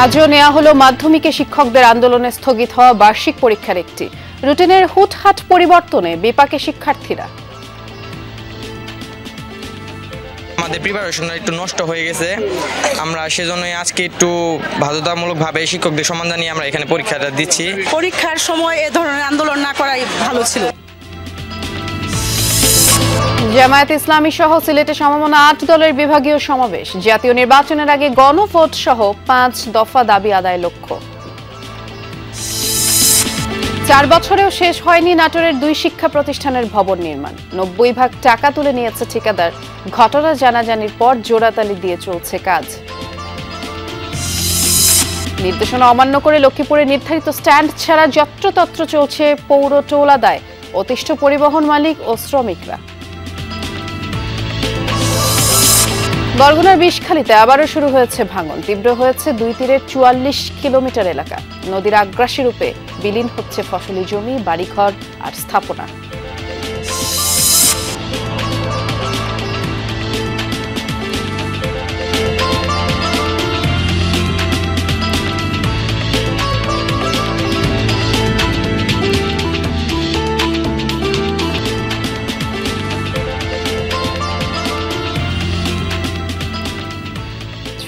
আজও নেওয়া হলো মাধ্যমিকে শিক্ষকদের আন্দোলনে স্থগিত হওয়া বার্ষিক পরীক্ষার একটি রুটিনের হুটহাট পরিবর্তনে বিপাকে শিক্ষার্থীরা। আমাদের প্রিপারেশনটা একটু নষ্ট হয়ে গেছে, আমরা সেজন্যই আজকে একটু বাধ্যতামূলকভাবে শিক্ষকদের সম্মান জানিয়ে আমরা এখানে পরীক্ষাটা দিচ্ছি। পরীক্ষার সময় এ ধরনের আন্দোলন না করাই ভালো ছিল। জামায়াত ইসলামী সহ সিলেটে সমমনা ৮ দলের বিভাগীয় সমাবেশ। জাতীয় নির্বাচনের আগে গণভোট সহ ৫ দফা দাবি আদায় লক্ষ্য। ৪ বছরেও শেষ হয়নি নাটোরের ২ শিক্ষা প্রতিষ্ঠানের ভবন নির্মাণ। ৯০ ভাগ টাকা তুলে নিয়েছে ঠিকাদার। ঘটনা জানাজানির পর জোড়াতালি দিয়ে চলছে কাজ। নির্দেশনা অমান্য করে লক্ষ্মীপুরে নির্ধারিত স্ট্যান্ড ছাড়া যত্রতত্র চলছে পৌর টোল আদায়। অতিষ্ঠ পরিবহন মালিক ও শ্রমিকরা। বরগুনার বিষখালীতে আবারও শুরু হয়েছে ভাঙন। তীব্র হয়েছে দুই তীরের ৪৪ কিলোমিটার এলাকা। নদীর আগ্রাসী রূপে বিলীন হচ্ছে ফসলি জমি, বাড়িঘর আর স্থাপনা।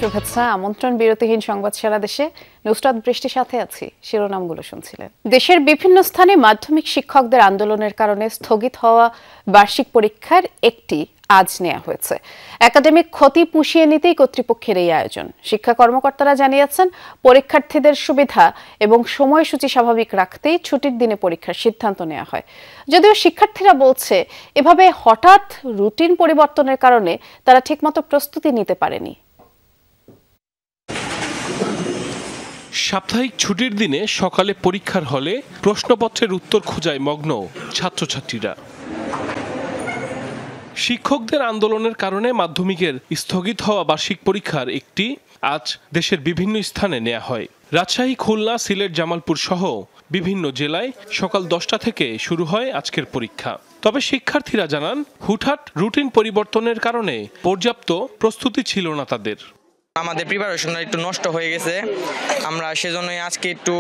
শুভেচ্ছা, আমন্ত্রণ বিরতিহীন সংবাদ সারা দেশে। নুসরাত বৃষ্টির সাথে আছি। শিরোনামগুলো শুনছিলেন। দেশের বিভিন্ন স্থানে মাধ্যমিক শিক্ষকদের আন্দোলনের কারণে স্থগিত হওয়া বার্ষিক পরীক্ষার একটি আজ নেওয়া হয়েছে। একাডেমিক ক্ষতি পুষিয়ে নিতেই কর্তৃপক্ষের এই আয়োজন। শিক্ষা কর্মকর্তারা জানিয়েছেন, পরীক্ষার্থীদের সুবিধা এবং সময়সূচি স্বাভাবিক রাখতেই ছুটির দিনে পরীক্ষার সিদ্ধান্ত নেওয়া হয়। যদিও শিক্ষার্থীরা বলছে, এভাবে হঠাৎ রুটিন পরিবর্তনের কারণে তারা ঠিকমতো প্রস্তুতি নিতে পারেনি। সাপ্তাহিক ছুটির দিনে সকালে পরীক্ষার হলে প্রশ্নপত্রের উত্তর খোঁজায় মগ্ন ছাত্রছাত্রীরা। শিক্ষকদের আন্দোলনের কারণে মাধ্যমিকের স্থগিত হওয়া বার্ষিক পরীক্ষার একটি আজ দেশের বিভিন্ন স্থানে নেওয়া হয়। রাজশাহী, খুলনা, সিলেট, জামালপুর সহ বিভিন্ন জেলায় সকাল 10টা থেকে শুরু হয় আজকের পরীক্ষা। তবে শিক্ষার্থীরা জানান, হুটহাট রুটিন পরিবর্তনের কারণে পর্যাপ্ত প্রস্তুতি ছিল না তাদের। আমাদের প্রিপারেশনটা একটু নষ্ট হয়ে গেছে, আমরা সেজন্যই আজকে একটু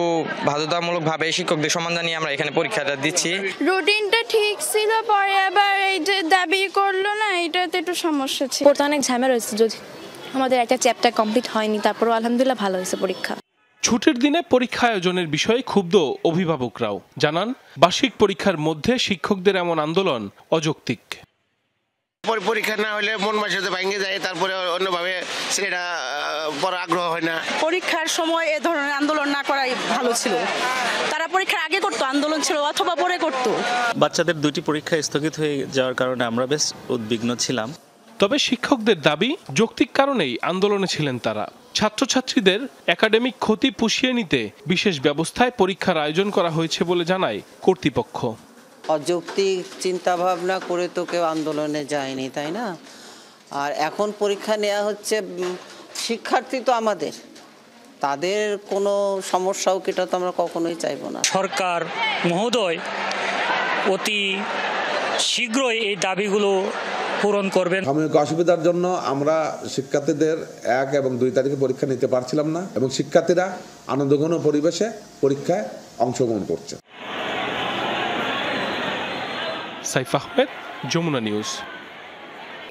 বাধ্যতামূলকভাবে শিক্ষকদের সম্মান জানিয়ে আমরা এখানে পরীক্ষাটা দিচ্ছি। রুটিনটা ঠিক ছিল, পরে আবার এই যে দাবি করলো না, এটাতে একটু সমস্যা ছিল। পড়তে অনেক ঝামেলা হয়েছে, যদি আমাদের একটা চ্যাপ্টার কমপ্লিট হয়নি, তারপরও আলহামদুলিল্লাহ ভালো হয়েছে পরীক্ষা। ছুটির দিনে পরীক্ষা আয়োজনের বিষয়ে ক্ষুব্ধ অভিভাবকরাও জানান, বার্ষিক পরীক্ষার মধ্যে শিক্ষকদের এমন আন্দোলন অযৌক্তিক। পরীক্ষা না হলে মন মানসিকতা ভেঙে যায়, তারপরে অন্যভাবে সেটা বড় আগ্রহ হয় না। পরীক্ষার সময় এ ধরনের আন্দোলন না করাই ভালো ছিল। তারা পরীক্ষার আগে করতো আন্দোলন ছিল, অথবা পরে করতো। বাচ্চাদের 2টি পরীক্ষা স্থগিত হয়ে যাওয়ার কারণে আমরা বেশ উদ্বিগ্ন ছিলাম। তবে শিক্ষকদের দাবি, যৌক্তিক কারণেই আন্দোলনে ছিলেন তারা। ছাত্রছাত্রীদের একাডেমিক ক্ষতি পুষিয়ে নিতে বিশেষ ব্যবস্থায় পরীক্ষার আয়োজন করা হয়েছে বলে জানায় কর্তৃপক্ষ। অযৌক্তিক চিন্তা ভাবনা করে তো কেউ আন্দোলনে যায়নি, তাই না? আর এখন পরীক্ষা নেওয়া হচ্ছে, শিক্ষার্থী তো আমাদের, তাদের কোনো সমস্যা হোক এটা তো আমরা কখনোই চাইবো না। সরকার মহোদয় অতি শীঘ্রই এই দাবিগুলো পূরণ করবেন। সাময়িক অসুবিধার জন্য আমরা শিক্ষার্থীদের 1 এবং 2 তারিখে পরীক্ষা নিতে পারছিলাম না, এবং শিক্ষার্থীরা আনন্দঘন পরিবেশে পরীক্ষায় অংশগ্রহণ করছে। Saif Ahmed, Jamuna news.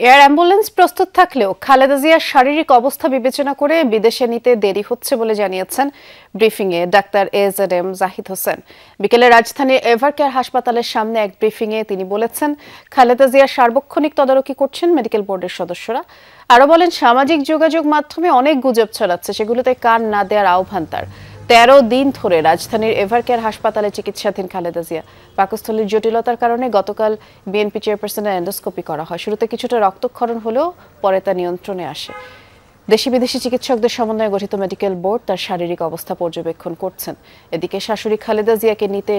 Air ambulance প্রস্তুত থাকলেও খালেদা জিয়ার শারীরিক অবস্থা বিবেচনা করে বিদেশে নিতে দেরি হচ্ছে বলে জানিয়েছেন ব্রিফিংয়ে ডাক্তার AZM জাহিদ হোসেন। বিকেলে রাজধানীর এভারকেয়ার হাসপাতালের সামনে এক ব্রিফিংয়ে তিনি বলেছেন, খালেদা জিয়ার সার্বক্ষণিক তদারকি করছেন মেডিকেল বোর্ডের সদস্যরা। আরও বলেন, সামাজিক যোগাযোগ মাধ্যমে অনেক গুজব ছড়াচ্ছে, সেগুলোতে কান না দেওয়ার আহ্বান তার। 13 দিন ধরে রাজধানীর এভারকেয়ার হাসপাতালে চিকিৎসাধীন খালেদা জিয়া। পাকস্থলীর জটিলতার কারণে গতকাল বিএনপি চেয়ারপারসনের এন্ডোস্কোপি করা হয়। শুরুতে কিছুটা রক্তক্ষরণ হলেও পরে তা নিয়ন্ত্রণে আসে। দেশি বিদেশি চিকিৎসকদের সমন্বয়ে গঠিত মেডিকেল বোর্ড তার শারীরিক অবস্থা পর্যবেক্ষণ করছেন। এদিকে শাশুড়ি খালেদা জিয়াকে নিতে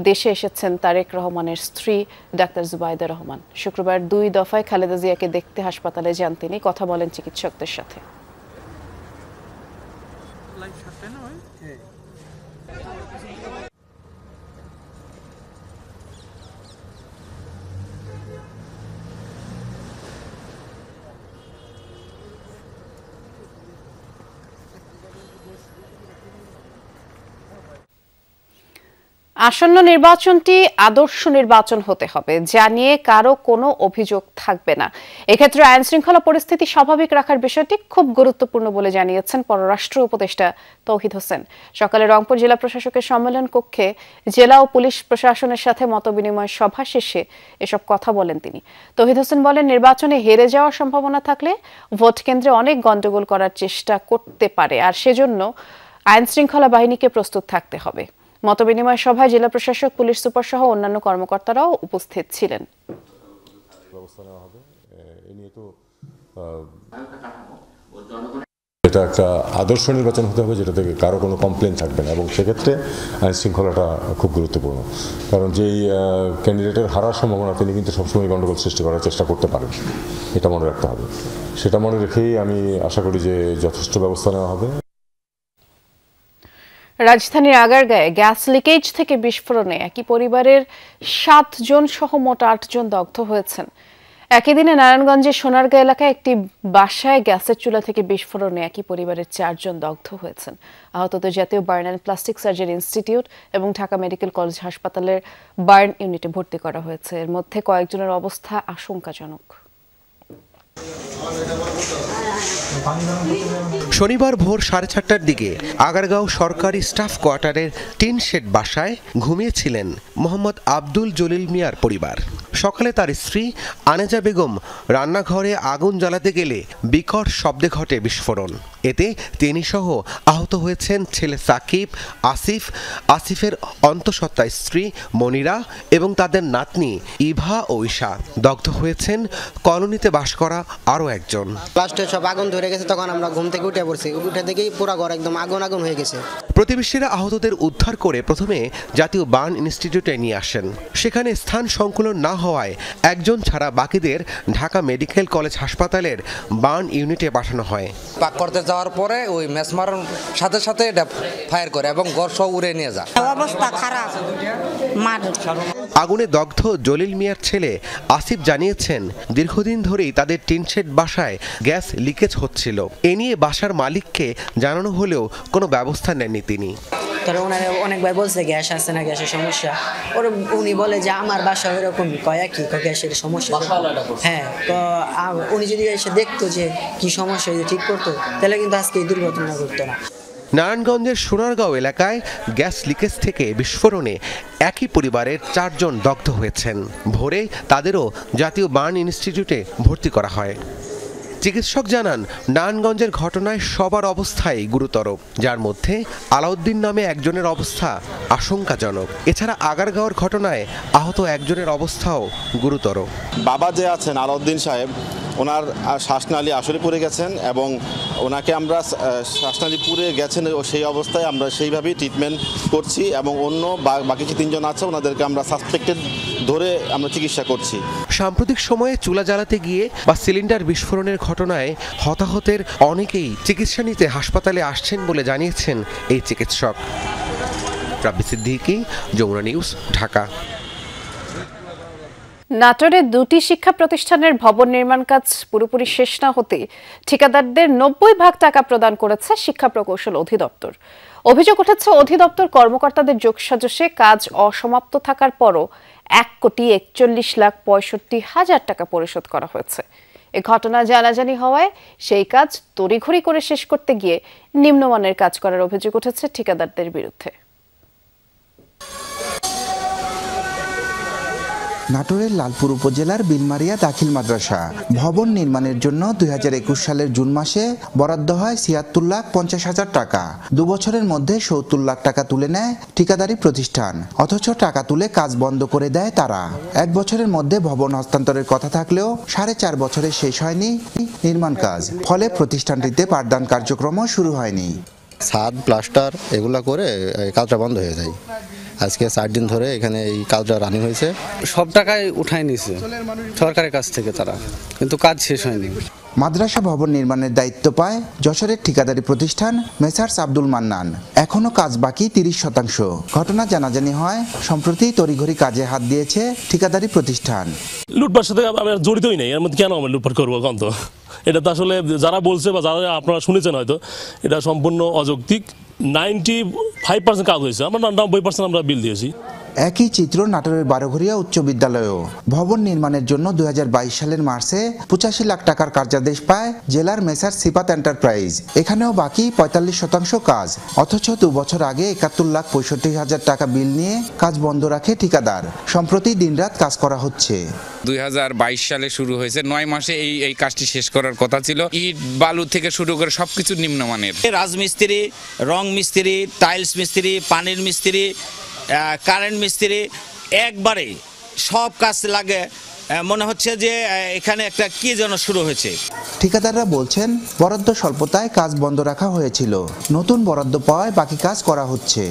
দেশে এসেছেন তারেক রহমানের স্ত্রী ডাক্তার জুবাইদা রহমান। শুক্রবার 2 দফায় খালেদা জিয়াকে দেখতে হাসপাতালে যান তিনি, কথা বলেন চিকিৎসকদের সাথে। আসন্ন নির্বাচনটি আদর্শ নির্বাচন হতে হবে, যা নিয়ে কারো কোনো অভিযোগ থাকবে না। এক্ষেত্রে আইন শৃঙ্খলা পরিস্থিতি স্বাভাবিক রাখার বিষয়টি খুব গুরুত্বপূর্ণ বলে জানিয়েছেন পররাষ্ট্র উপদেষ্টা তৌহিদ হোসেন। সকালে রংপুর জেলা প্রশাসকের সম্মেলন কক্ষে জেলা ও পুলিশ প্রশাসনের সাথে মতবিনিময় সভা শেষে এসব কথা বলেন তিনি। তৌহিদ হোসেন বলেন, নির্বাচনে হেরে যাওয়ার সম্ভাবনা থাকলে ভোট কেন্দ্রে অনেক গন্ডগোল করার চেষ্টা করতে পারে, আর সেজন্য আইন শৃঙ্খলা বাহিনীকে প্রস্তুত থাকতে হবে। মতবিনিময় সভায় জেলা প্রশাসক, পুলিশ সুপার সহ অন্যান্য কর্মকর্তারাও উপস্থিত ছিলেন। এটা একটা আদর্শ নির্বাচন হতে হবে, যেটা থেকে কারো কোনো কমপ্লেন থাকবে না, এবং সেক্ষেত্রে আইন শৃঙ্খলাটা খুব গুরুত্বপূর্ণ। কারণ যেই ক্যান্ডিডেটের হারার সম্ভাবনা, তিনি কিন্তু সবসময় গণ্ডগোল সৃষ্টি করার চেষ্টা করতে পারেন, এটা মনে রাখতে হবে। সেটা মনে রেখেই আমি আশা করি যে যথেষ্ট ব্যবস্থা নেওয়া হবে। রাজধানীর আগারগাঁয়ে গ্যাস লিকেজ থেকে বিস্ফোরণে একই পরিবারের 7 জন সহ মোট 8 জন দগ্ধ হয়েছেন। একই দিনে নারায়ণগঞ্জের সোনারগাঁ এলাকায় একটি বাসায় গ্যাসের চুলা থেকে বিস্ফোরণে একই পরিবারের 4 জন দগ্ধ হয়েছেন। আহতদের জাতীয় burn and plastic surgery institute এবং ঢাকা মেডিকেল কলেজ হাসপাতালের বার্ন ইউনিটে ভর্তি করা হয়েছে। এর মধ্যে কয়েকজনের অবস্থা আশঙ্কাজনক। শনিবার ভোর 4:30টার দিকে আগারগাঁও সরকারি স্টাফ কোয়ার্টারের টিন শেড বাসায় ঘুমিয়েছিলেন মোহাম্মদ আব্দুল জলিল মিয়ার পরিবার। সকালে তার স্ত্রী আনেজা বেগম রান্নাঘরে আগুন জ্বালাতে গেলে বিকট শব্দে ঘটে বিস্ফোরণ। এতে তিনি সহ আহত হয়েছেন ছেলে সাকিব, আসিফের অন্তঃসত্ত্বা স্ত্রী মনিরা এবং তাদের নাতনি ইভা ও ঈশা। দগ্ধ হয়েছেন কলোনিতে বাস করা আরও একজন। লাস্টে সব আগুন ধরে গেছে, তখন আমরা ঘুম থেকে উঠে পড়ছি, উঠে দেখেই পুরো ঘর একদম আগুন হয়ে গেছে। প্রতিবেশীরা আহতদের উদ্ধার করে প্রথমে জাতীয় বার্ন ইনস্টিটিউটে নিয়ে আসেন। সেখানে স্থান সংকুলন না হওয়ায় একজন ছাড়া বাকিদের ঢাকা মেডিকেল কলেজ হাসপাতালের বার্ন ইউনিটে পাঠানো হয়। পাক করতে যাওয়ার পরে ওই ম্যাচ মারার সাথে সাথে এটা ফায়ার করে এবং ঘর সব উড়ে নিয়ে যায়। অবস্থা খারাপ। আগুনে দগ্ধ জলিল মিয়ার ছেলে আসিফ জানিয়েছেন, দীর্ঘদিন ধরেই তাদের টিনশেড বাসায় গ্যাস লিকেজ হচ্ছিল। এ নিয়ে বাসার মালিককে জানানো হলেও কোনো ব্যবস্থা নেননি তিনি। তোরা ওনারা অনেকবার বলছে গ্যাস আসছে না, গ্যাসের সমস্যা। উনি বলে যে আমার বাসা ওইরকম কি গ্যাসের সমস্যা। হ্যাঁ, তো উনি যদি এসে দেখতো যে কি সমস্যা ঠিক করতো, তাহলে কিন্তু আজকে এই দুর্ঘটনা ঘটতো না। নারায়ণগঞ্জের সোনারগাঁও এলাকায় গ্যাস লিকেজ থেকে বিস্ফোরণে একই পরিবারের 4 জন দগ্ধ হয়েছেন। ভোরে তাদেরও জাতীয় বার্ন ইনস্টিটিউটে ভর্তি করা হয়। চিকিৎসক জানান, নারায়ণগঞ্জের ঘটনায় সবার অবস্থাই গুরুতর, যার মধ্যে আলাউদ্দিন নামে একজনের অবস্থা আশঙ্কাজনক। এছাড়া আগারগাঁওয়ের ঘটনায় আহত একজনের অবস্থাও গুরুতর। বাবা যে আছেন আলাউদ্দিন সাহেব, ওনার শ্বাসনালী আসলে পুড়ে গেছেন এবং ওনাকে আমরা শ্বাসনালী পুড়ে গেছেন, সেই অবস্থায় আমরা সেইভাবেই ট্রিটমেন্ট করছি এবং অন্য বাকি যে 3 জন আছে ওনাদেরকে আমরা সাসপেক্টেড ধরে আমরা চিকিৎসা করছি। সাম্প্রতিক সময়ে চুলা জ্বালাতে গিয়ে বা সিলিন্ডার বিস্ফোরণের ঘটনায় হতাহতের অনেকেই চিকিৎসা নিতে হাসপাতালে আসছেন বলে জানিয়েছেন এই চিকিৎসক। রাব্বি সিদ্দিকী, যমুনা নিউজ, ঢাকা। নাটোরে 2টি শিক্ষা প্রতিষ্ঠানের ভবন নির্মাণ কাজ পুরোপুরি শেষ না হতে ঠিকাদারদের 90% টাকা প্রদান করেছে শিক্ষা প্রকৌশল অধিদপ্তর। অভিযোগ উঠেছে, অধিদপ্তর কর্মকর্তাদের যোগসাজশে কাজ অসমাপ্ত থাকার পরও 1,41,65,000 টাকা পরিশোধ করা হয়েছে। এ ঘটনা জানাজানি হওয়ায় সেই কাজ তড়িঘড়ি করে শেষ করতে গিয়ে নিম্নমানের কাজ করার অভিযোগ উঠেছে ঠিকাদারদের বিরুদ্ধে। নাটোরের লালপুর উপজেলার বিলমারিয়া দাখিল মাদ্রাসা ভবন নির্মাণের জন্য 2021 সালের জুন মাসে বরাদ্দ হয় 76,50,000 টাকা। 2 বছরের মধ্যে 70 লাখ টাকা তুলে নেয় ঠিকাদারি প্রতিষ্ঠান, অথচ টাকা তুলে কাজ বন্ধ করে দেয় তারা। 1 বছরের মধ্যে ভবন হস্তান্তরের কথা থাকলেও 4.5 বছরে শেষ হয়নি নির্মাণ কাজ, ফলে প্রতিষ্ঠানটিতে পাঠদান কার্যক্রমও শুরু হয়নি। ছাদ প্লাস্টার এগুলা করে কাজটা বন্ধ হয়ে যায়। আজকে 4 দিন ধরে এখানে এই কাজটা রানিং হয়েছে। সব টাকাই উঠায় নিয়েছে সরকারের কাছ থেকে তারা, কিন্তু কাজ শেষ হয়নি। মাদ্রাসা ভবন নির্মাণের দায়িত্ব পায় যশোরের ঠিকাদারি প্রতিষ্ঠান মেসার্স আব্দুল মান্নান। এখনো কাজ বাকি 30%। ঘটনা জানাজানি হয় সম্প্রতি তড়িঘড়ি কাজে হাত দিয়েছে ঠিকাদারি প্রতিষ্ঠান। লুটপাটের সাথে আমরা জড়িতই নেই, এর মধ্যে কেন আমরা লুটপাট করবো? কন্ত এটা তো আসলে যারা বলছে বা যারা আপনারা শুনেছেন হয়তো, এটা সম্পূর্ণ অযৌক্তিক। 95% কাজ হয়েছে, আমরা 90% আমরা বিল দিয়েছি। একই চিত্র নাটোরের বারোঘরিয়া উচ্চ বিদ্যালয়েও ভবন নির্মাণের জন্য 2022 সালের মার্চে 85 লাখ টাকার কার্যাদেশ পায় জেলার মেসার সিপাত এন্টারপ্রাইজ। এখানেও বাকি 45% কাজ, অথচ 2 বছর আগে 71,65,000 টাকা বিল নিয়ে কাজ বন্ধ রাখে ঠিকাদার। সম্প্রতি দিনরাত কাজ করা হচ্ছে। 2022 সালে শুরু হয়েছে, 9 মাসে এই কাজটি শেষ করার কথা ছিল। ইট বালু থেকে শুরু করে সবকিছু নিম্নমানের। রাজমিস্ত্রি, রং মিস্ত্রি, টাইলস মিস্ত্রি, পানির মিস্ত্রি, কারেন্ট মিস্ত্রি, একবারে সব কাজ লাগে। মনে হচ্ছে যে এখানে একটা কি যেন শুরু হয়েছে। ঠিকাদাররা বলছেন বরাদ্দ স্বল্পতায় কাজ বন্ধ রাখা হয়েছিল, নতুন বরাদ্দ পাওয়ায় বাকি কাজ করা হচ্ছে।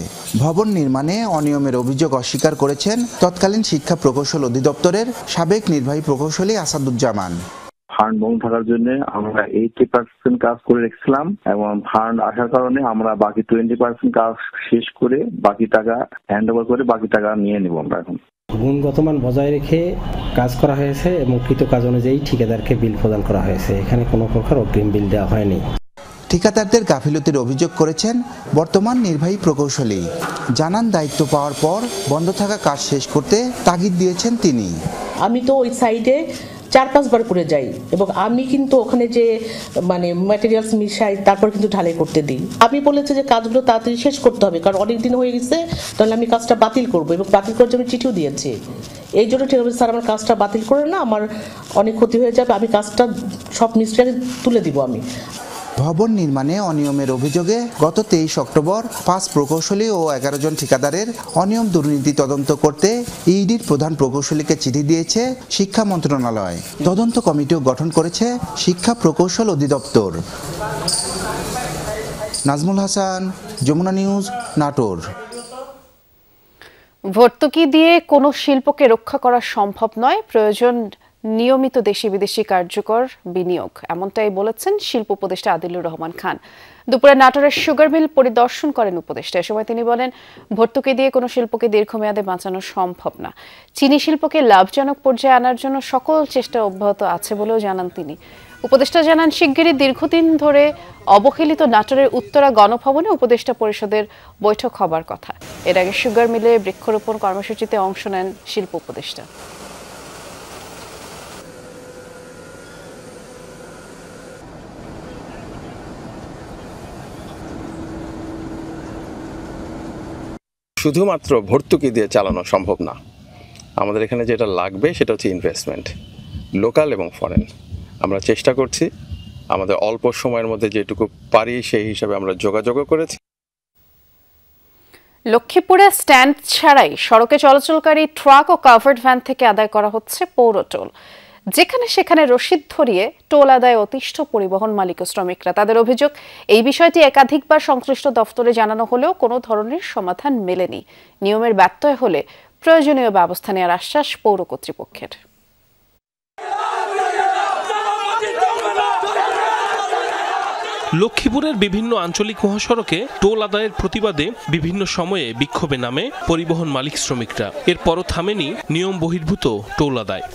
ভবন নির্মাণে অনিয়মের অভিযোগ অস্বীকার করেছেন তৎকালীন শিক্ষা প্রকৌশল অধিদপ্তরের সাবেক নির্বাহী প্রকৌশলী আসাদুজ্জামান। ফান্ড বন্ধ থাকার জন্য আমরা 80% কাজ করে রেখেছিলাম এবং ফান্ড আসার কারণে আমরা বাকি 20% কাজ শেষ করে বাকি টাকা হ্যান্ড ওভার করে বাকি টাকা নিয়ে নেব আমরা এখন। গুণগত মান বজায় রেখে কাজ করা হয়েছে এবং কৃত কাজ অনুযায়ী ঠিকাদারকে বিল প্রদান করা হয়েছে। এখানে কোনো প্রকার অগ্রিম বিল দেওয়া হয়নি। ঠিকাদারদের গাফিলতির অভিযোগ করেছেন বর্তমান নির্বাহী প্রকৌশলী। জানান দায়িত্ব পাওয়ার পর বন্ধ থাকা কাজ শেষ করতে তাগিদ দিয়েছেন তিনি। আমি তো ওই সাইডে 4-5 বার করে যাই এবং আমি কিন্তু ওখানে যে ম্যাটেরিয়ালস মিশাই, তারপর কিন্তু ঢালাই করতে দিই। আমি বলেছি যে কাজগুলো তাড়াতাড়ি শেষ করতে হবে, কারণ অনেক দিন হয়ে গেছে, তাহলে আমি কাজটা বাতিল করবো এবং বাতিল করার জন্য চিঠিও দিয়েছি। এই জন্য ঠিক আছে স্যার, আমার কাজটা বাতিল করে না, আমার অনেক ক্ষতি হয়ে যাবে, আমি কাজটা সব মিস্ত্রিকে তুলে দিব। আমি ভবন নির্মাণে অনিয়মের অভিযোগে গত 23 অক্টোবর 5 প্রকৌশলী ও 11 জন ঠিকাদারের অনিয়ম দুর্নীতি তদন্ত করতে ইডির প্রধান প্রকৌশলীকে চিঠি দিয়েছে শিক্ষা মন্ত্রণালয়। তদন্ত কমিটিও গঠন করেছে শিক্ষা প্রকৌশল অধিদপ্তর। নাজমুল হাসান, যমুনা নিউজ, নাটোর। ভর্তুকি দিয়ে কোনো শিল্পকে রক্ষা করা সম্ভব নয়, প্রয়োজন নিয়মিত দেশি বিদেশি কার্যকর বিনিয়োগ, এমনটাই বলেছেন শিল্প উপদেষ্টা আদিলুর রহমান খান। দুপুরে নাটোরের সুগার মিল পরিদর্শন করেন উপদেষ্টা। এ সময় তিনি বলেন, ভর্তুকি দিয়ে কোনো শিল্পকে দীর্ঘমেয়াদে বাঁচানো সম্ভব না। চিনি শিল্পকে লাভজনক পর্যায়ে আনার জন্য সকল চেষ্টা অব্যাহত আছে বলেও জানান তিনি। উপদেষ্টা জানান, শিগগিরই দীর্ঘদিন ধরে অবহেলিত নাটোরের উত্তরা গণভবনে উপদেষ্টা পরিষদের বৈঠক হবার কথা। এর আগে সুগার মিলে বৃক্ষরোপণ কর্মসূচিতে অংশ নেন শিল্প উপদেষ্টা। শুধুমাত্র ভর্তুকি দিয়ে চালানো সম্ভব না। আমাদের এখানে যেটা লাগবে সেটা হচ্ছে ইনভেস্টমেন্ট, লোকাল এবং ফরেন। আমরা চেষ্টা করছি আমাদের অল্প সময়ের মধ্যে যেটুকু পারি সেই হিসাবে আমরা যোগাযোগও করেছি। লক্ষ্মীপুরে স্ট্যান্ড ছাড়াই সড়কে চলাচলকারী ট্রাক ও কাভার্ড ভ্যান থেকে আদায় করা হচ্ছে পৌর টোল। যেখানে সেখানে রসিদ ধরিয়ে টোল আদায় অতিষ্ঠ পরিবহন মালিক ও শ্রমিকরা। তাদের অভিযোগ, এই বিষয়টি একাধিকবার সংশ্লিষ্ট দফতরে জানানো হলেও কোনো ধরনের সমাধান মেলেনি। নিয়মের ব্যত্যয় হলে প্রয়োজনীয় ব্যবস্থা নেওয়ার আশ্বাস পৌর কর্তৃপক্ষের। লক্ষ্মীপুরের বিভিন্ন আঞ্চলিক মহাসড়কে টোল আদায়ের প্রতিবাদে বিভিন্ন সময়ে বিক্ষোভে নামে পরিবহন মালিক শ্রমিকরা। এরপরও থামেনি নিয়ম বহির্ভূত টোল আদায়।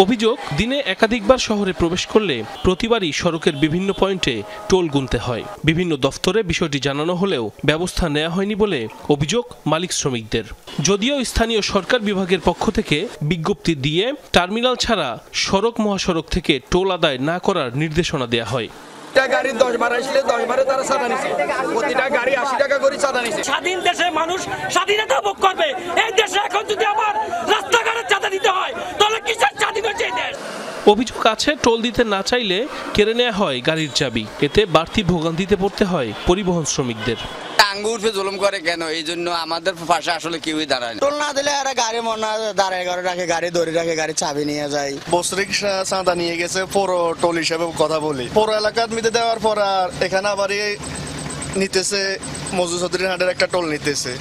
অভিযোগ, দিনে একাধিকবার শহরে প্রবেশ করলে প্রতিবারই সড়কের বিভিন্ন পয়েন্টে টোল গুনতে হয়। বিভিন্ন দফতরে বিষয়টি জানানো হলেও ব্যবস্থা নেওয়া হয়নি বলে অভিযোগ মালিক শ্রমিকদের। যদিও স্থানীয় সরকার বিভাগের পক্ষ থেকে বিজ্ঞপ্তি দিয়ে টার্মিনাল ছাড়া সড়ক মহাসড়ক থেকে টোল আদায় না করার নির্দেশনা দেওয়া হয়। গাড়ি 10 বার আসলে 10 বারে তারা চাঁদা নিছে, প্রতিটা গাড়ি 80 টাকা করে চাঁদা নিছে। স্বাধীন দেশে মানুষ স্বাধীনতা ভোগ করবে। এই দেশে এখন যদি আমার রাস্তাঘাটে চাঁদা দিতে হয়, তাহলে কিসের স্বাধীন হচ্ছে এই দেশ? অভিযোগ আছে, টোল দিতে না চাইলে কেড়ে নেওয়া হয় গাড়ির চাবি। এতে বাড়তি ভোগান্তিতে পড়তে হয় পরিবহন শ্রমিকদের। আঙ্গুর পে জুলুম করে কেন? এই জন্য আমাদের পাশে আসলে কেউই দাঁড়ায় না। টোল না দিলে আর গাড়ি মনে দাঁড়ায় করে রাখে, গাড়ি ধরে রাখে, গাড়ি চাবি নিয়ে যায়। বস রিক্সা চাঁদা নিয়ে গেছে পৌর টোল হিসেবে কথা বলি। পৌর এলাকার মিতে দেওয়ার পর আর এখানে আবার নিতেছে মজু চৌধুরীর হাটের একটা টোল নিতেছে।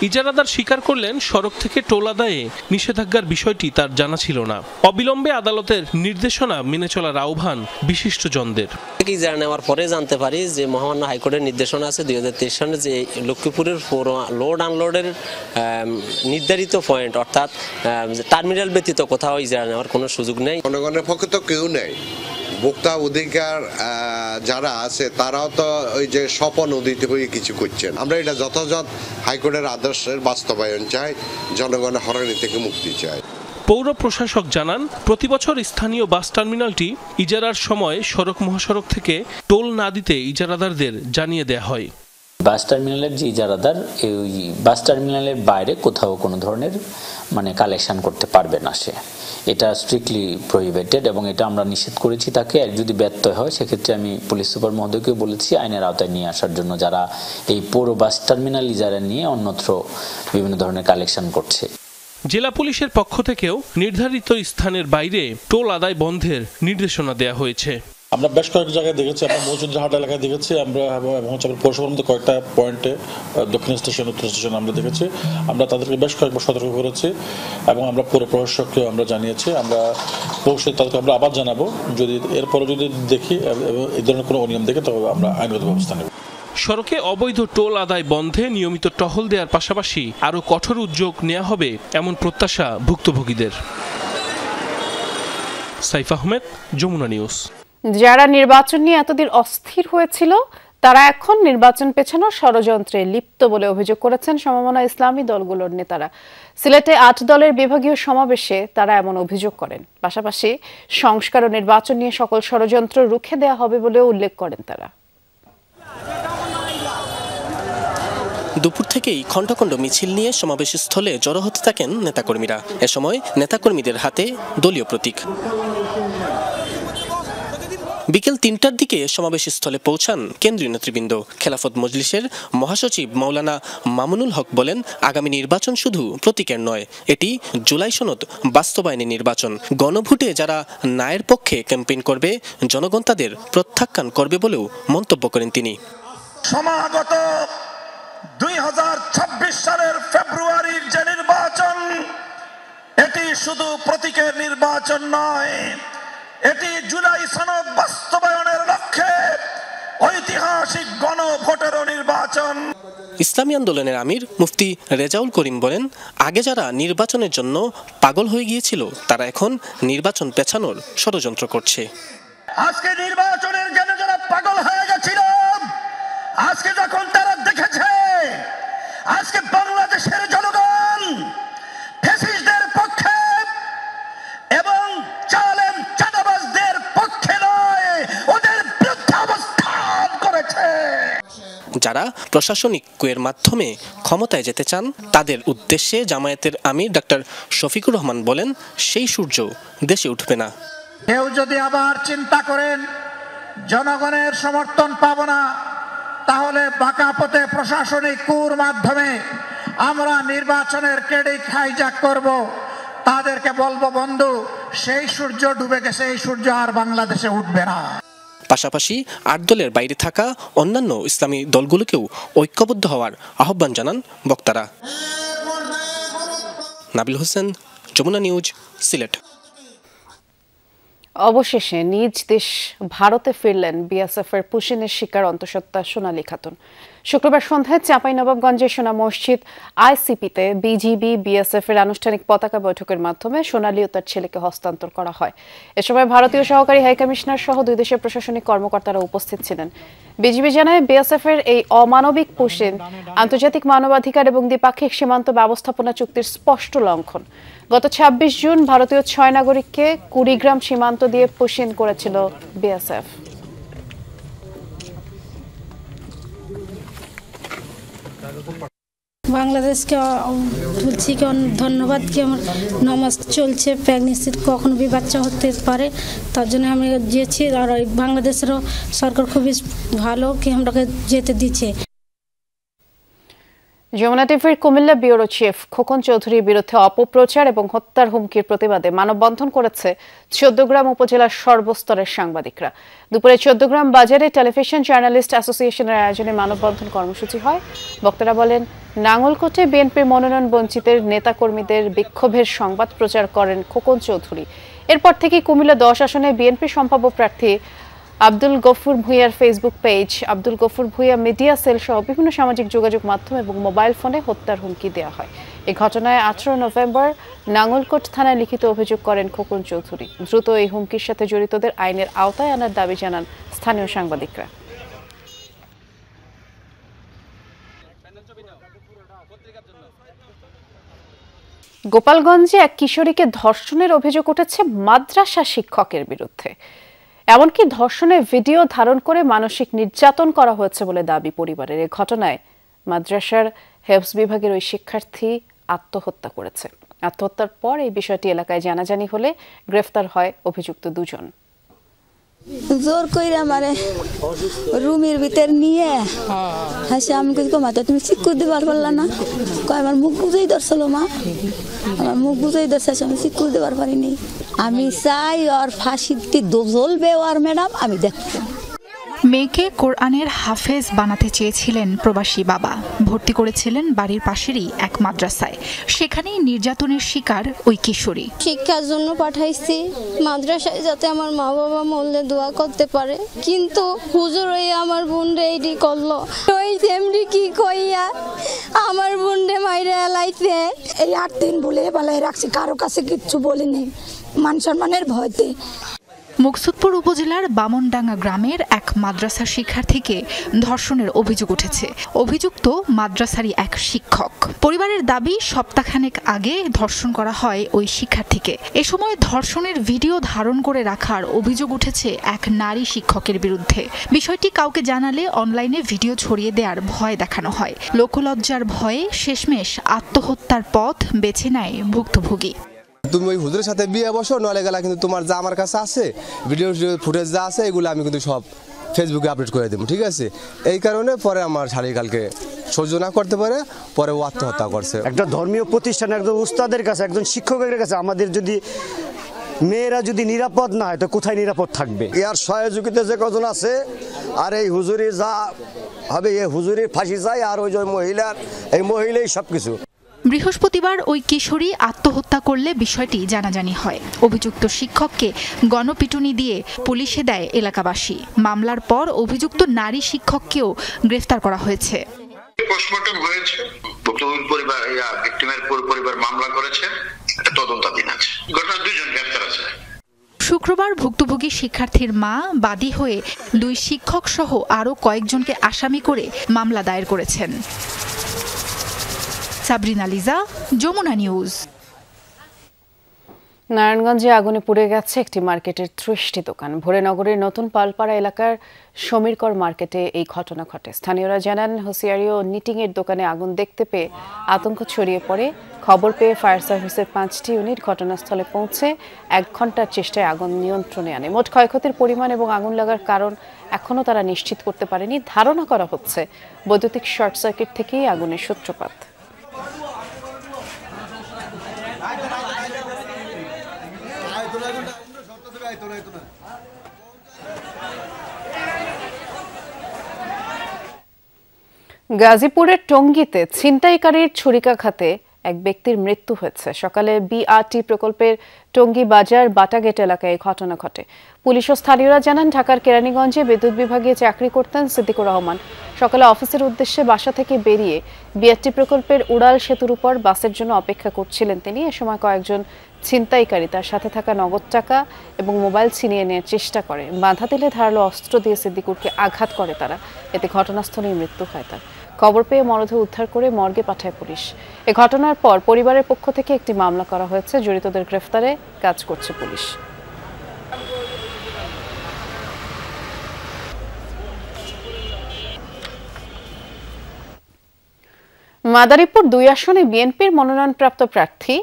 ইজারাদার স্বীকার করলেন, সড়ক থেকে টোল আদায়ে নিষেধাজ্ঞার বিষয়টি তার জানা ছিল না। অবিলম্বে আদালতের নির্দেশনা মেনে চলার আহ্বান বিশিষ্টজনদের। ইজারা নেওয়ার পরে জানতে পারি যে মহামান্য হাইকোর্টের নির্দেশনা আছে 2023 সালে যে লক্ষ্মীপুরের লোড আনলোডের নির্ধারিত পয়েন্ট অর্থাৎ টার্মিনাল ব্যতীত কোথাও ইজারা নেওয়ার কোনো সুযোগ নেই। জনগণের পক্ষে তো কেউ নেই, ভোক্তা অধিকার যারা আছে তারাও তো ওই যে স্বপন উদিত হয়ে কিছু করছেন। আমরা এটা যথাযথ হাইকোর্টের আদর্শের বাস্তবায়ন চাই, জনগণের হয়রানি থেকে মুক্তি চাই। পৌর প্রশাসক জানান, প্রতিবছর স্থানীয় বাস টার্মিনালটি ইজারার সময় সড়ক মহাসড়ক থেকে টোল না দিতে ইজারাদারদের জানিয়ে দেয়া হয়। বাস টার্মিনালের যে ইজারাদার এই বাস টার্মিনালের বাইরে কোথাও কোনো ধরনের কালেকশন করতে পারবে না, সে এটা স্ট্রিক্টলি প্রহিবিটেড এবং এটা আমরা নিষেধ করেছি তাকে। যদি ব্যত্যয় হয় সেক্ষেত্রে আমি পুলিশ সুপার মহোদয়কে বলেছি আইনের আওতায় নিয়ে আসার জন্য, যারা এই পৌর বাস টার্মিনাল ইজারা নিয়ে অন্যত্র বিভিন্ন ধরনের কালেকশন করছে। জেলা পুলিশের পক্ষ থেকেও নির্ধারিত স্থানের বাইরে টোল আদায় বন্ধের নির্দেশনা দেওয়া হয়েছে। আমরা বেশ কয়েক জায়গায় দেখেছি, আমরা মৌসুমহাট এলাকায় দেখেছি, আমরা পৌরসভার মধ্যে কয়েকটা পয়েন্টে দক্ষিণ স্টেশন উত্তর স্টেশন আমরা দেখেছি। আমরা তাদেরকে বেশ কয়েকবার সতর্ক করেছি এবং আমরা পৌর প্রশাসককেও আমরা জানিয়েছি। আমরা পৌঁছে তাদেরকে আমরা আবার জানাবো, যদি এরপরে যদি দেখি এই ধরনের কোনো অনিয়ম দেখে তবে আমরা আইনগত ব্যবস্থা নেব। সড়কে অবৈধ টোল আদায় বন্ধে নিয়মিত টহল দেওয়ার পাশাপাশি আরও কঠোর উদ্যোগ নেওয়া হবে এমন প্রত্যাশা ভুক্তভোগীদের। সাইফ আহমেদ, যমুনা নিউজ। যারা নির্বাচন নিয়ে এতদিন অস্থির হয়েছিল তারা এখন নির্বাচন পেছানোর ষড়যন্ত্রে লিপ্ত বলে অভিযোগ করেছেন সমমনা ইসলামী দলগুলোর নেতারা। সিলেটে 8 দলের বিভাগীয় সমাবেশে তারা এমন অভিযোগ করেন। পাশাপাশি সংস্কার ও নির্বাচন নিয়ে সকল ষড়যন্ত্র রুখে দেওয়া হবে বলেও উল্লেখ করেন তারা। দুপুর থেকেই খণ্ড খণ্ড মিছিল নিয়ে সমাবেশ স্থলে জড়ো হতে থাকেন নেতাকর্মীরা। এ সময় নেতাকর্মীদের হাতে দলীয় প্রতীক। বিকেল 3টার দিকে সমাবেশ স্থলে পৌঁছান কেন্দ্রীয় নেতৃবৃন্দ। খেলাফত মজলিসের মহাসচিব মাওলানা মামুনুল হক বলেন, আগামী নির্বাচন শুধু প্রতীকের নয়, এটি জুলাই সনদ বাস্তবায়নের নির্বাচন। গণভোটে যারা ন্যায়ের পক্ষে ক্যাম্পেইন করবে, জনগণ তাদের প্রত্যাখ্যান করবে বলেও মন্তব্য করেন তিনি। সমাগত 2026 সালের ফেব্রুয়ারির যে নির্বাচন, এটি শুধু প্রতীকের নির্বাচন নয়, এটি জুলাই সনদ বাস্তবায়নের লক্ষ্যে ঐতিহাসিক গণভোটেরও নির্বাচন। ইসলামী আন্দোলনের আমির মুফতি রেজাউল করিম বলেন, আগে যারা নির্বাচনের জন্য পাগল হয়ে গিয়েছিল তারা এখন নির্বাচন পেছানোর ষড়যন্ত্র করছে। আজকে নির্বাচনের জন্য যারা পাগল হয়ে গেছিল, আজকে যখন তারা দেখেছে আজকে বাংলাদেশের জনগণ ফ্যাসিস্টদের পক্ষে এবং জালেম চাঁদাবাজদের পক্ষে নয়, ওদের বিরুদ্ধে অবস্থান করেছে। যারা প্রশাসনিক কুয়ের মাধ্যমে ক্ষমতায় যেতে চান তাদের উদ্দেশ্যে জামায়াতের আমির ডাক্তার শফিকুর রহমান বলেন, সেই সূর্য দেশে উঠবে না। কেউ যদি আবার চিন্তা করেন জনগণের সমর্থন পাবো না, তাহলে বাঁকা পথে প্রশাসনিক কুর মাধ্যমে আমরা নির্বাচনের ক্রেডিট হাইজ্যাক করব, তাদেরকে বলবো, বন্ধু, সেই সূর্য ডুবে গেছে, এই সূর্য আর বাংলাদেশে উঠবে না। পাশাপাশি 8 দলের বাইরে থাকা অন্যান্য ইসলামী দলগুলোকেও ঐক্যবদ্ধ হওয়ার আহ্বান জানান বক্তারা। নাবিল হোসেন, যমুনা নিউজ, সিলেট। অবশেষে নিজ দেশ ভারতে ফিরলেন বিএসএফের পুশিনের শিকার অন্তঃসত্ত্বা সোনালী খাতুন। শুক্রবার সন্ধ্যায় চাঁপাইনবাবগঞ্জের সোনা মসজিদ আইসিপিতে বিজিবি বিএসএফ এর আনুষ্ঠানিক পতাকা বৈঠকের মাধ্যমে সোনালী ও তার ছেলেকে হস্তান্তর করা হয়। এ সময় ভারতীয় সহকারী হাইকমিশনার সহ 2 দেশের প্রশাসনিক কর্মকর্তারা উপস্থিত ছিলেন। বিজিবি জানায়, বিএসএফ এর এই অমানবিক পুশিন আন্তর্জাতিক মানবাধিকার এবং দ্বিপাক্ষিক সীমান্ত ব্যবস্থাপনা চুক্তির স্পষ্ট লঙ্ঘন। গত 26 জুন ভারতীয় 6 নাগরিককে কুড়িগ্রাম সীমান্ত দিয়ে পুশিন করেছিল বিএসএফ। বাংলাদেশকে বলছি কি ধন্যবাদ, কি আমার নামাজ চলছে, প্রেগনেন্সির কখনো বাচ্চা হতে পারে, তার জন্য আমি গিয়েছি। আর বাংলাদেশেরও সরকার খুবই ভালো কি আমরাকে যেতে দিচ্ছে। যমুনা টিভির কুমিল্লা ব্যুরো চিফ খোকন চৌধুরীর বিরুদ্ধে অপপ্রচার এবং হত্যার হুমকির প্রতিবাদে মানববন্ধন করেছে 14 গ্রাম উপজেলার সর্বস্তরের সাংবাদিকরা। দুপুরে 14 গ্রাম বাজারে টেলিভিশন জার্নালিস্ট অ্যাসোসিয়েশনের আয়োজনে মানববন্ধন কর্মসূচি হয়। বক্তারা বলেন, নাঙ্গলকোটে বিএনপির মনোনয়ন বঞ্চিতের নেতাকর্মীদের বিক্ষোভের সংবাদ প্রচার করেন খোকন চৌধুরী। এরপর থেকে কুমিল্লা 10 আসনে বিএনপি সম্ভাব্য প্রার্থী আব্দুল গফুর ভুঁইয়ার Facebook page, Abdul Gafur Bhuiyan media cell সহ বিভিন্ন সামাজিক যোগাযোগ মাধ্যম এবং মোবাইল ফোনে হত্যার হুমকি দেওয়া হয়। এই ঘটনায় 18 নভেম্বর নাঙ্গলকোট থানায় লিখিত অভিযোগ করেন খোকন চৌধুরী। দ্রুত এই হুমকির সাথে জড়িতদের আইনের আওতায় আনার দাবি জানান স্থানীয় সাংবাদিকরা। গোপালগঞ্জে এক কিশোরীকে ধর্ষণের অভিযোগ উঠেছে মাদ্রাসা শিক্ষকের বিরুদ্ধে। এমনকি ধর্ষণের ভিডিও ধারণ করে মানসিক নির্যাতন করা হয়েছে বলে দাবি পরিবারের। এই ঘটনায় মাদ্রাসার হেফজ বিভাগের ওই শিক্ষার্থী আত্মহত্যা করেছে। আত্মহত্যার পর এই বিষয়টি এলাকায় জানাজানি হলে গ্রেফতার হয় অভিযুক্ত দুজন। জোর কইরা মারে রুমের ভিতর নিয়ে হাসি আমি কিছু কমাতে তুমি চিক্কু দিবার পারলা না, কয় আমার মুখ বুঝেই ধরছিল মা, আমার মুখ বুঝেই ধরছে, আমি চিক্কু দিবার পারিনি। আমি চাই ওর ফাঁসিতে জ্বলবে ওর ম্যাডাম, আমি দেখবো। মেয়েকে কোরআনের হাফেজ বানাতে চেয়েছিলেন প্রবাসী বাবা। ভর্তি করেছিলেন বাড়ির পাশেরই এক মাদ্রাসায়। সেখানেই নির্যাতনের শিকার ওই কিশোরী। শিক্ষার জন্য পাঠাইছি মাদ্রাসায়, যাতে আমার মা বাবা মরলে দোয়া করতে পারে, কিন্তু হুজুর ওই আমার বোনরে এইটি করলো। ওই তেমনি কি কইয়া আমার বোনরে মাইরে এলাইছে। এই 8 দিন বলে পালাই রাখছি, কারো কাছে কিচ্ছু বলিনি, মান সম্মানের ভয়তে। মুকসুদপুর উপজেলার বামনডাঙ্গা গ্রামের এক মাদ্রাসা শিক্ষার্থীকে ধর্ষণের অভিযোগ উঠেছে। অভিযুক্ত মাদ্রাসারই এক শিক্ষক। পরিবারের দাবি, সপ্তাহখানেক আগে ধর্ষণ করা হয় ওই শিক্ষার্থীকে। এ সময় ধর্ষণের ভিডিও ধারণ করে রাখার অভিযোগ উঠেছে এক নারী শিক্ষকের বিরুদ্ধে। বিষয়টি কাউকে জানালে অনলাইনে ভিডিও ছড়িয়ে দেওয়ার ভয় দেখানো হয়। লোকলজ্জার ভয়ে শেষমেশ আত্মহত্যার পথ বেছে নেয় ভুক্তভোগী। তুমি ওই হুজুরের সাথে বিয়ে বসো, নলে গেলা কিন্তু তোমার যা আমার কাছে আছে ভিডিও ফুটেজ যা আছে এগুলো আমি কিন্তু সব ফেসবুকে আপলোড করে দেবো, ঠিক আছে? এই কারণে পরে আমার শারীরিক কালকে সহ্য না করতে পারে, পরে ও আত্মহত্যা করছে। একটা ধর্মীয় প্রতিষ্ঠানে একজন উস্তাদের কাছে, একজন শিক্ষকের কাছে আমাদের যদি মেয়েরা যদি নিরাপদ না হয় তো কোথায় নিরাপদ থাকবে? ইয়ার সহযোগিতা যে কজন আছে, আর এই হুজুরি যা হবে এই হুজুরির ফাঁসি যায়, আর ওই যে মহিলার, এই মহিলাই সবকিছু। বৃহস্পতিবার ওই কিশোরী আত্মহত্যা করলে বিষয়টি জানাজানি হয়। অভিযুক্ত শিক্ষককে গণপিটুনি দিয়ে পুলিশে দেয় এলাকাবাসী। মামলার পর অভিযুক্ত নারী শিক্ষককেও গ্রেফতার করা হয়েছে। পোস্টমর্টম হয়েছে, ভুক্তভোগীর পরিবার ভিকটিমের পরিবার মামলা করেছে, এটা তদন্তাধীন আছে। ঘটনার 2 জন গ্রেফতার আছে। শুক্রবার ভুক্তভোগী শিক্ষার্থীর মা বাদী হয়ে 2 শিক্ষক সহ আরও কয়েকজনকে আসামি করে মামলা দায়ের করেছেন। সাবরিনা লিজা, যমুনা নিউজ। নারায়ণগঞ্জে আগুনে পুড়ে গেছে একটি মার্কেটের 30টি দোকান। ভোরে নগরের নতুন পালপাড়া এলাকার সমীরকর মার্কেটে এই ঘটনা ঘটে। স্থানীয়রা জানান, হুঁশিয়ারি ও নিটিং এর দোকানে আগুন দেখতে পেয়ে আতঙ্ক ছড়িয়ে পড়ে। খবর পেয়ে ফায়ার সার্ভিসের 5টি ইউনিট ঘটনাস্থলে পৌঁছে 1 ঘন্টার চেষ্টায় আগুন নিয়ন্ত্রণে আনে। মোট ক্ষয়ক্ষতির পরিমাণ এবং আগুন লাগার কারণ এখনও তারা নিশ্চিত করতে পারেনি। ধারণা করা হচ্ছে বৈদ্যুতিক শর্ট সার্কিট থেকেই আগুনের সূত্রপাত। গাজীপুরের টঙ্গীতে ছিনতাইকারীর ছুরিকাঘাতে এক ব্যক্তির মৃত্যু হয়েছে। সকালে বিআরটি প্রকল্পের টঙ্গী বাজার বাটাগেট এলাকায় এই ঘটনা ঘটে। পুলিশ ও স্থানীয়রা জানান, ঢাকার কেরানীগঞ্জে বিদ্যুৎ বিভাগে চাকরি করতেন সিদ্দিকুর রহমান। সকালে অফিসের উদ্দেশ্যে বাসা থেকে বেরিয়ে বিআরটি প্রকল্পের উড়াল সেতুর উপর বাসের জন্য অপেক্ষা করছিলেন তিনি। এ সময় কয়েকজন ছিনতাইকারী তার সাথে থাকা নগদ টাকা এবং মোবাইল ছিনিয়ে নেওয়ার চেষ্টা করে। বাধা দিলে ধারালো অস্ত্র দিয়ে সিদ্দিকুরকে আঘাত করে তারা। এতে ঘটনাস্থলেই মৃত্যু হয় তার। খবর পেয়ে মরদেহ উদ্ধার করে মর্গে পাঠায় পুলিশ। এ ঘটনার পর পরিবারের পক্ষ থেকে একটি মামলা করা হয়েছে। জড়িতদের গ্রেফতারে কাজ করছে পুলিশ। মাদারীপুর 2 আসনে বিএনপির মনোনয়নপ্রাপ্ত প্রার্থী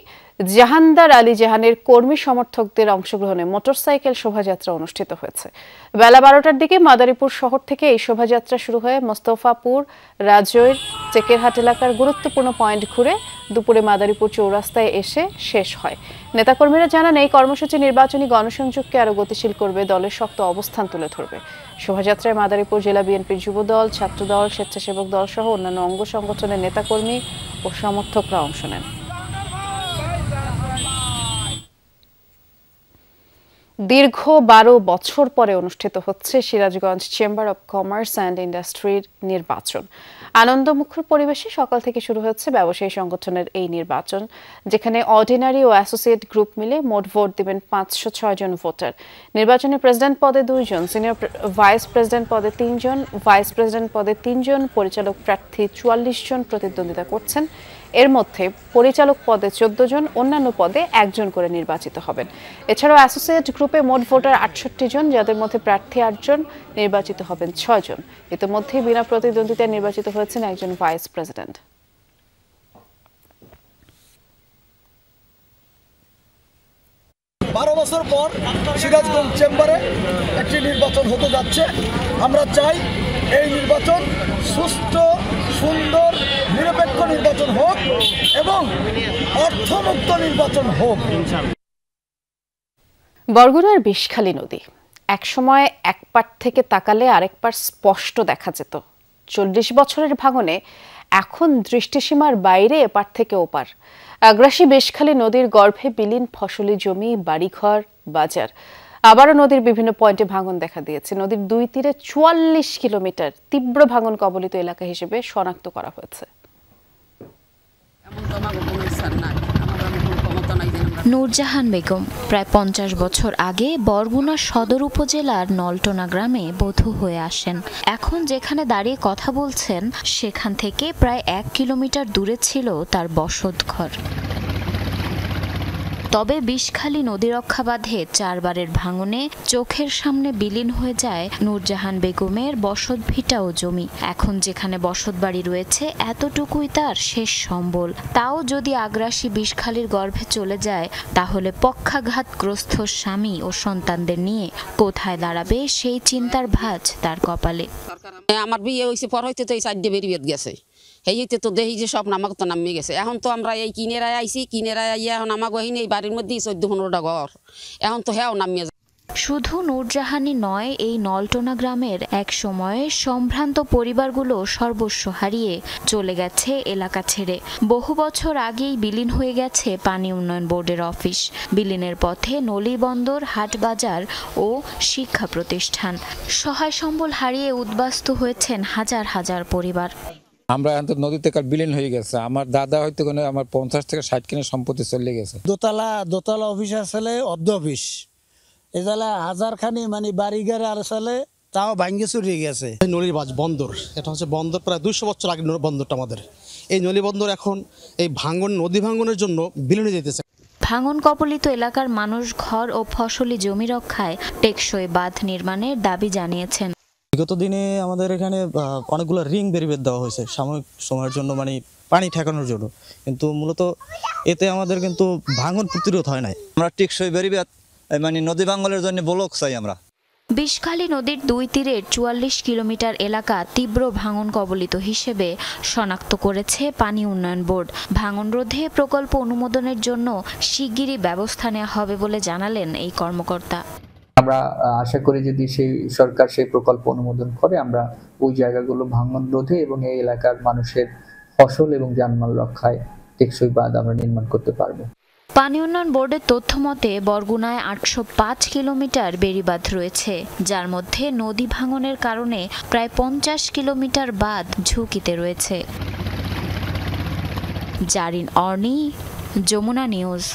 জাহানদার আলী জাহানের কর্মী সমর্থকদের অংশগ্রহণে মোটরসাইকেল শোভাযাত্রা অনুষ্ঠিত হয়েছে। বেলা 12টার দিকে মাদারীপুর শহর থেকে এই শোভাযাত্রা শুরু হয়ে মোস্তফাপুর, রাজৈর, চেকেরহাট এলাকার গুরুত্বপূর্ণ পয়েন্ট ঘুরে দুপুরে মাদারীপুর চৌরাস্তায় এসে শেষ হয়। নেতাকর্মীরা জানান, এই কর্মসূচি নির্বাচনী গণসংযোগকে আরও গতিশীল করবে, দলের শক্ত অবস্থান তুলে ধরবে। শোভাযাত্রায় মাদারীপুর জেলা বিএনপির যুবদল, ছাত্রদল, স্বেচ্ছাসেবক দল সহ অন্যান্য অঙ্গ সংগঠনের নেতাকর্মী ও সমর্থকরা অংশ নেন। দীর্ঘ 12 বছর পরে অনুষ্ঠিত হচ্ছে Sirajganj chamber of commerce and ইন্ডাস্ট্রির নির্বাচন। আনন্দমুখর পরিবেশে সকাল থেকে শুরু হচ্ছে ব্যবসায়ী সংগঠনের এই নির্বাচন, যেখানে অর্ডিনারি ও অ্যাসোসিয়েট গ্রুপ মিলে মোট ভোট দেবেন 506 জন ভোটার। নির্বাচনে প্রেসিডেন্ট পদে 2 জন, সিনিয়র ভাইস প্রেসিডেন্ট পদে 3 জন, ভাইস প্রেসিডেন্ট পদে 3 জন, পরিচালক প্রার্থী 44 জন প্রতিদ্বন্দ্বিতা করছেন। এর মধ্যে পরিচালক পদে 14 জন, অন্যান্য পদে 1 জন করে নির্বাচিত হবেন। এছাড়াও অ্যাসোসিয়েট গ্রুপে মোট ভোটার 68 জন, যাদের মধ্যে প্রার্থী 8 জন, নির্বাচিত হবেন 6 জন। ইতিমধ্যে বিনা প্রতিদ্বন্দ্বিতায় নির্বাচিত হয়েছেন একজন ভাইস প্রেসিডেন্ট। বারো বছর পর সিরাজগঞ্জ চেম্বারে একটি নির্বাচন হতে যাচ্ছে। আমরা চাই এই নির্বাচন সুষ্ঠু, সুন্দর, নিরপেক্ষ নির্বাচন হোক এবং অর্থমুক্ত নির্বাচন হোক। বরগুনার বিষখালী নদী একসময় এক পার থেকে তাকালে আরেক পার স্পষ্ট দেখা যেত। 40 বছরের ভাঙনে এখন দৃষ্টিসীমার বাইরে এপার থেকে ওপার। আগ্রাসী বিষখালী নদীর গর্ভে বিলীন ফসলি জমি, বাড়িঘর, বাজার। আবারও নদীর বিভিন্ন পয়েন্টে ভাঙন দেখা দিয়েছে। নদীর 2 তীরে 44 কিলোমিটার তীব্র ভাঙন কবলিত এলাকা হিসেবে শনাক্ত করা হয়েছে। নূরজাহান বেগম প্রায় 50 বছর আগে বরগুনা সদর উপজেলার নলটনা গ্রামে বধূ হয়ে আসেন। এখন যেখানে দাঁড়িয়ে কথা বলছেন সেখান থেকে প্রায় 1 কিলোমিটার দূরে ছিল তার বসতঘর। তবে বিষখালী নদীরক্ষা বাঁধে 4 বারের ভাঙনে চোখের সামনে বিলীন হয়ে যায় নূরজাহান বেগমের বসত ভিটা ও জমি। এখন যেখানে বসত বাড়ি রয়েছে এতটুকুই তার শেষ সম্বল। তাও যদি আগ্রাসী বিষখালীর গর্ভে চলে যায় তাহলে পক্ষাঘাতগ্রস্ত স্বামী ও সন্তানদের নিয়ে কোথায় দাঁড়াবে সেই চিন্তার ভাঁজ তার কপালে। আমার বিয়ে হয়েছে পর হইতে তো এই 4 বেরিয়ে গেছে, এইতে তো দেখি যে সব নামাক তো নামিয়ে গেছে। এখন তো আমরা এই কিনেরায় আইছি, কিনেরায় আইয়া এখন আমাকে এই বাড়ির মধ্যেই 14-15টা ঘর, এখন তো হ্যাঁ নামিয়ে। শুধু নূরজাহানি নয়, এই নলটনা গ্রামের এক সময়ে সম্ভ্রান্ত পরিবারগুলো সর্বস্ব হারিয়ে চলে গেছে এলাকা ছেড়ে। বহু বছর আগেই বিলীন হয়ে গেছে পানি উন্নয়ন বোর্ডের অফিস। বিলীনের পথে নলিবন্দর, হাটবাজার ও শিক্ষা প্রতিষ্ঠান। সহায় সম্বল হারিয়ে উদ্বাস্তু হয়েছেন হাজার হাজার পরিবার। আমরা এখন নদীতে বিলীন হয়ে গেছে। আমার দাদা হয়তো আমার 50 থেকে 60 কিলো সম্পত্তি চলে গেছে। দোতলা অফিস আসলে অব্দ অফিস, এজালা হাজারখানি মানে বাড়িঘরে আর আসলে তাও ভাঙ্গে চুরিয়ে গেছে। নলিবাজ বন্দর, এটা হচ্ছে বন্দর প্রায় 200 বছর আগে বন্দরটা আমাদের। এই নলি বন্দর এখন এই নদী ভাঙ্গনের জন্য বিলীন হয়ে যেতেছে। ভাঙন কবলিত এলাকার মানুষ ঘর ও ফসলি জমি রক্ষায় টেকসই বাঁধ নির্মাণের দাবি জানিয়েছেন। বিগত দিনে আমাদের এখানে অনেকগুলো রিং বেরিয়ে দেওয়া হয়েছে সাময়িক সময়ের জন্য, মানে পানি ঠেকানোর জন্য, কিন্তু মূলত এতে আমাদের কিন্তু ভাঙন প্রতিরোধ হয় নাই। আমরা টেকসই বেরিয়ে মানে নদী ভাঙনের জন্য ব্লক চাই আমরা। বিষখালী নদীর 2 তীরের 44 কিলোমিটার এলাকা তীব্র ভাঙন কবলিত হিসেবে শনাক্ত করেছে পানি উন্নয়ন বোর্ড। ভাঙন রোধে প্রকল্প অনুমোদনের জন্য শিগগিরই ব্যবস্থা নেওয়া হবে বলে জানালেন এই কর্মকর্তা। আমরা আশা করি যদি সেই সরকার সেই প্রকল্প অনুমোদন করে আমরা ওই জায়গাগুলো ভাঙন রোধে এবং এই এলাকার মানুষের ফসল এবং জানমাল রক্ষায় টেকসই বাঁধ আমরা নির্মাণ করতে পারবো। পানি উন্নয়ন বোর্ডের তথ্য মতে বরগুনায় 805 কিলোমিটার বেড়িবাঁধ রয়েছে, যার মধ্যে নদী ভাঙনের কারণে প্রায় 50 কিলোমিটার বাঁধ ঝুঁকিতে রয়েছে। জারিন অর্নি, যমুনা নিউজ।